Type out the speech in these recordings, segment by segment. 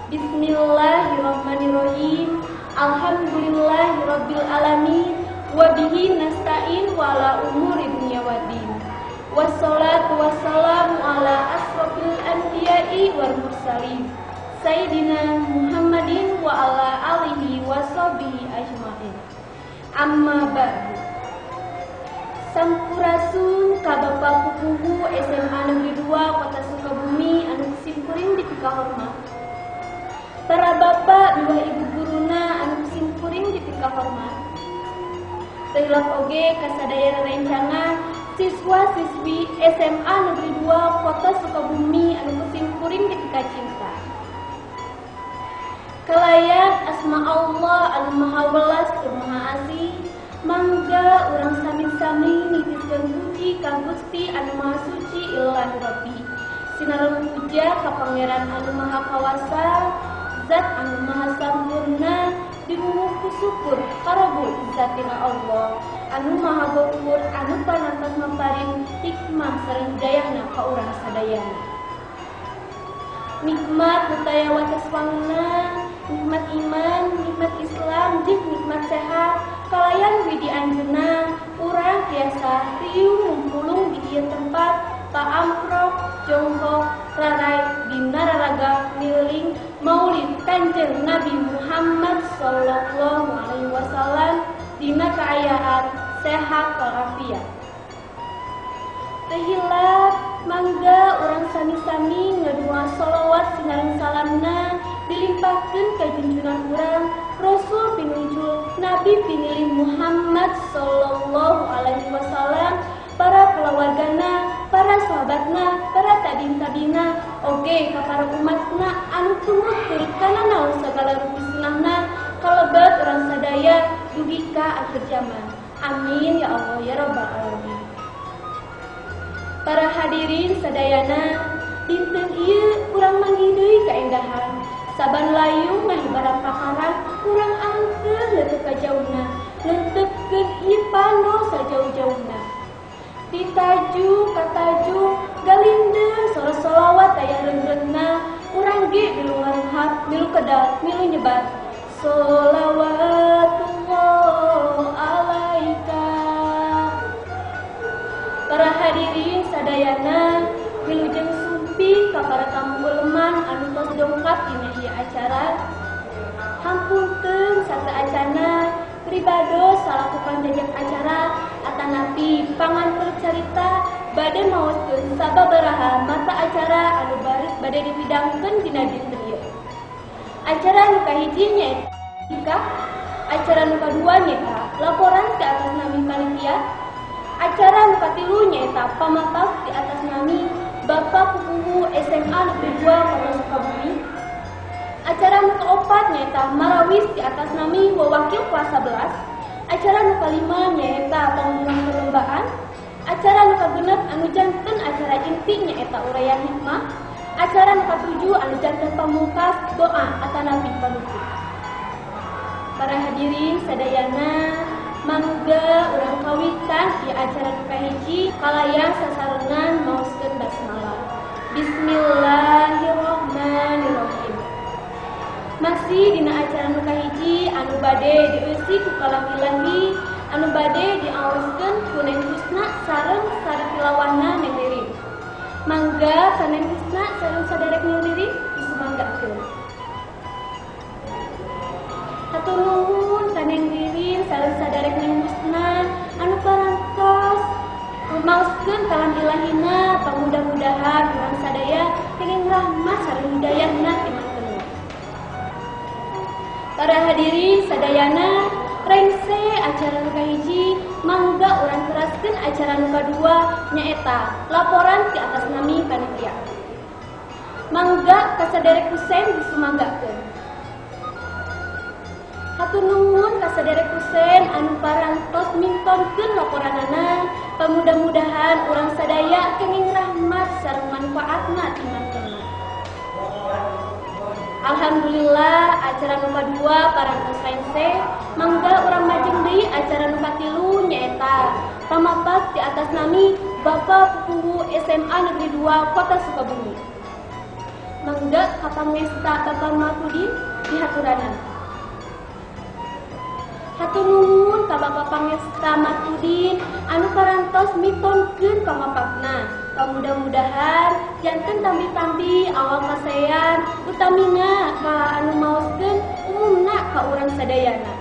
Bismillahirrahmanirrahim. Alhamdulillahirabbil alamin wa bihi nasta'in wa ala umuri dunya waddin. Wassalatu wassalamu ala asrofil anbiya'i wal mursalin Sayyidina Muhammadin wa ala alihi wa sahbihi ajma'in. Amma ba'du. Sampurasun ka Bapak Pupuhu SMA Negeri 2 Kota Sukabumi anu simkuring di pika hormat. Para bapak dua ibu guruna anu simkuring di pika hormat. Teulah oge kasadaya rencangan siswa-siswi SMA Negeri 2 Kota Sukabumi anu simkuring di pika cinta. Kalayan asma Allah anu maha welas tur maha asih, mangga urang sami-sami nitipkeun puji ka Gusti anu maha suci Ilahi Rabbi. Sinareun puja ka Pangeran anu maha kawasa, Zat anu maha sampurna, dimuhun syukur karabul zatina Allah anu maha geukur anu panantos maparing hikmah sareng hidayahna ka urang sadayana. Nikmat nutaya wataswangna, nikmat iman, nikmat Islam, jeung nikmat sehat, kalayan widi anjeunna urang tiasa riuh ngumpulung di ieu tempat paamprok jongkok rarai dina raraga niling Maulid Kanjeng Nabi Muhammad sallallahu alaihi wasallam dina kaayaan sehat walafiat. Teu hilap mangga urang sami-sami ngadua sholawat sinaring salamna dilimpahkeun ka junjungan urang Rasul pinunjul Nabi pinilih Muhammad sallallahu alaihi wasallam, para keluargana, para sahabatna, para tabina, oge ka para umatna anu tumut kana naon sagala rupi sunahna kalebet urang sadaya dugi ka akhir zaman. Amin ya Allah ya rabbal alamin. Para hadirin sadayana, dinten ieu urang manggi deui kaendahan. Saban layu ngahibarat pakaran urang angkeun leuteuk ka jauhna, leuteukkeun ieu pano sajauh-jauhna. Ditaju kataju galindeu sholawat aya reunreunna urang ge milu ngaruhap milu kedat milu nyebat sholawatullah alaika. Para hadirin sadayana milu jeung sumpi ka para tamu ulema anu tos dongkap dina ieu acara. Hampunkeun sakeacana pribados salakukan jajak acara atanapi panganter carita bade maoskeun sababaraha mata acara anu bade dipidangkeun dina dinten ieu. Acara nu kahiji nyaeta acara nu kadua nyaeta laporan ke atas nami panitia. Acara nu katilu nyaeta pamapag di atas nami Bapak Pupuhu SMA Negeri 2 Kota Sukabumi. Acara nu kaopat nyaeta marawis di atas nami wawakil kelas 11. Acara nu kalima nyaeta pengumuman perlombaan. Acara nu kagenep anu janten acara inti nyaeta uraian hikmah. Acara nu katujuh anu janten pamungkas doa atanapi panutup. Para hadirin sadayana, mangga urang kawitan di acara nu kahiji kalayan sasarengan maoskeun basmalah. Bismillahirrahmanirrahim. Masih dina acara nu kahiji anu bade dieusi ku kalaki-laki anu bade diaoskeun ku Neng Husna sareng saritilawahna Neng Ririn. Mangga ka Neng Husna sareng saderek Neng Ririn disumanggakeun. Hatur nuhun ka Neng Ririn sareng saderek Neng Husna anu parantos maoskeun kalam ilahina pamudah-mudahan urang sadaya kenging rahmat sareng hidayahna timankeun. Para hadirin sadayana, rengse acara nu kahiji mangga urang teraskeun acara nu kadua nyaeta laporan ti atas nami panitia. Mangga ka saderek Husein disumanggakeun. Hatur nuhun ka saderek Husein anu parantos mintonkeun laporanana, pamudah-mudahan urang sadaya kenging rahmat sareng manfaatna timankeun. Alhamdulillah acara nu kadua parantos rengse mangga urang majeng deui acara nu katilu nyaeta pamapag di atas nami Bapak Pupuhu SMA Negeri 2 Kota Sukabumi. mangga kapangesta Bapak Mahfudin dihaturanan. Hatur nuhun ka Bapak Pangesta Mahfudin anu parantos mitonkeun pamapakna. Mudah-mudahan janten tambi-tambi awal kasayan utamina ka anu maoskeun umumna ka urang sadayana.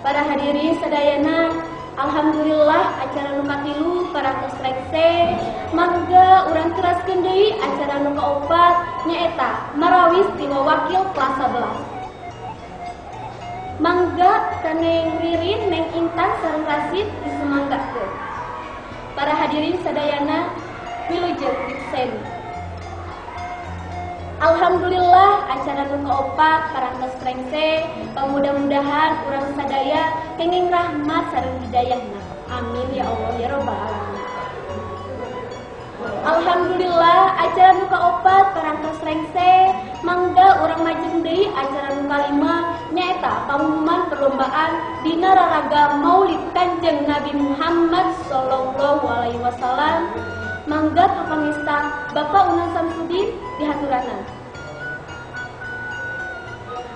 Para hadirin sadayana, alhamdulillah acara nu katilu parantos rekse mangga urang teraskeun deui acara nu kaopat nyaeta marawis ti wakil kelas 11. Mangga kaneng Ririn, Neng Intan, sareng Rasid disemanggakeun. Para hadirin sadayana, wilujeng dipsen. Alhamdulillah acara nu kaopat parantos rengse, mudah-mudahan urang sadaya kenging rahmat sareng hidayahna. Amin ya Allah ya rabbal alamin. Alhamdulillah acara nu kaopat parantos rengse mangga urang majeng deui acara nu kalima nyaeta pengumuman perlombaan dina raraga Maulid Kanjeng Nabi Muhammad sallallahu alaihi wasallam. Mangga kapangesta Bapak Una Samsudin dihaturanan.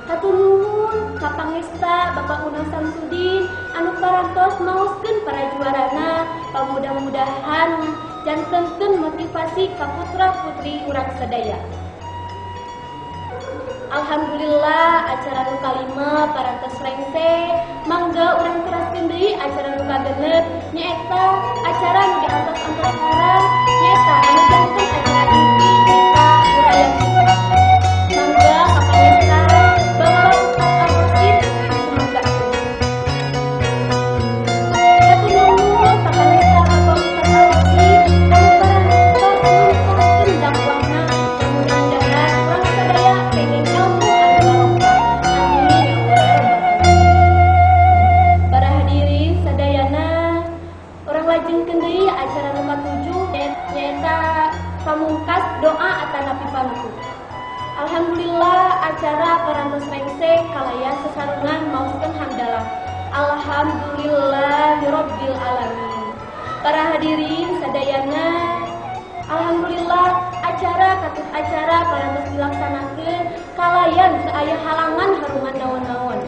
Hatur nuhun kapangesta Bapak Una Samsudin anu parantos maoskeun para juarana mudah-mudahan jantenkeun motivasi ka putra-putri urang sadaya. Alhamdulillah acara nu kalima parantos rengse mangga urang teraskeun deui acara nu kagenep nyaeta acara nu diantos-antos harang nyaeta anu janten acara inti kita urang mangga kapangesta Bapak Ustaz Al-Rosid disemanggakeun. Hatur nuhun kapangesta Bapak Ustaz Al-Rosid anu parantos nuntaskeun dakwahna mudah-mudahan urang sadaya kenging acara nomor 7 nyaeta pamungkas doa atanapi pamku. Alhamdulillah acara parantos rengse kalayan sesarungan maoskeun hamdalah. Alhamdulillahirabbil alamin. Para hadirin sadayana, alhamdulillah acara katut acara parantos dilaksanakeun kalayan teu aya halangan haruman naon-naon.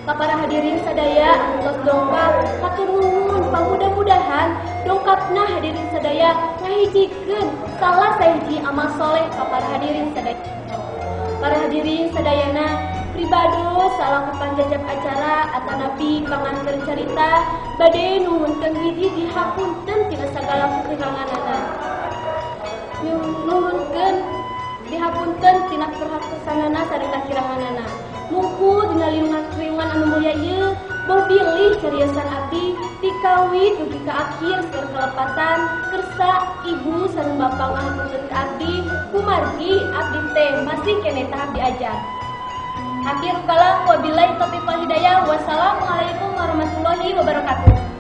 Para hadirin sadaya anu tos dongkap hatur nuhun mudah-mudahan dongkapna hadirin sadaya ngahijikeun salah sahiji amal soleh ka para hadirin sadaya. Para hadirin sadayana pribados salaku panjajab acara atanapi panganter carita bade nuhunkeun hiji dihapunten tina sagala kekuranganana. Nuhunkeun dihapunten tina perhakusanana sareng kakiranganana. Mumpul dina lingkungan anu mulia ieu boh pilih cariyosan abdi dikawit dugi ka akhir keur kalepatan kersa ibu sareng bapa ngahapunten ka abdi kumargi abdi teh masih keneh tahap diajar. Akhir kalam wabillahi taufiq wal hidayah. Wassalamualaikum warahmatullahi wabarakatuh.